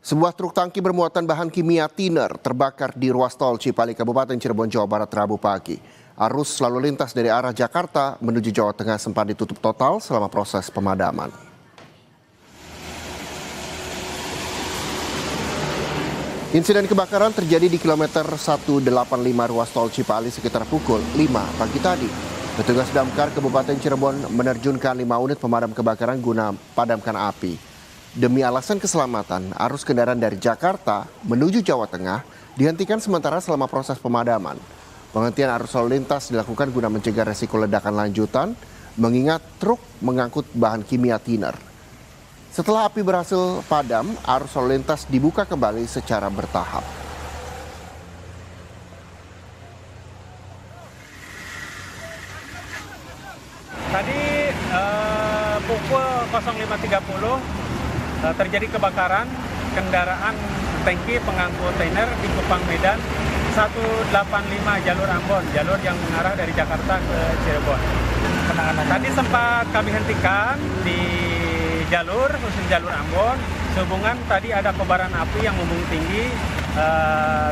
Sebuah truk tangki bermuatan bahan kimia thinner terbakar di ruas tol Cipali, Kabupaten Cirebon, Jawa Barat, Rabu pagi. Arus lalu lintas dari arah Jakarta menuju Jawa Tengah sempat ditutup total selama proses pemadaman. Insiden kebakaran terjadi di kilometer 185 ruas tol Cipali sekitar pukul 5 pagi tadi. Petugas damkar Kabupaten Cirebon menerjunkan 5 unit pemadam kebakaran guna padamkan api. Demi alasan keselamatan, arus kendaraan dari Jakarta menuju Jawa Tengah dihentikan sementara selama proses pemadaman. Penghentian arus lalu lintas dilakukan guna mencegah resiko ledakan lanjutan, mengingat truk mengangkut bahan kimia thinner. Setelah api berhasil padam, arus lalu lintas dibuka kembali secara bertahap. Tadi pukul 05.30 terjadi kebakaran kendaraan tangki pengangkut kontainer di Kupang Medan 185 jalur Ambon, jalur yang mengarah dari Jakarta ke Cirebon. Tadi sempat kami hentikan di jalur, khusus jalur Ambon, sehubungan tadi ada kobaran api yang membumbung tinggi,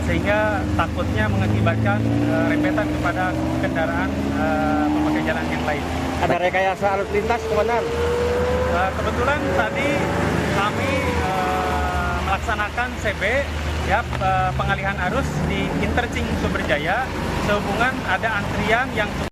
sehingga takutnya mengakibatkan rempetan kepada kendaraan pemakai jalan yang lain. Ada rekayasa arus lintas, Komandan? Kebetulan tadi kami melaksanakan CB, ya, pengalihan arus di interchange Sumberjaya, sehubungan ada antrian yang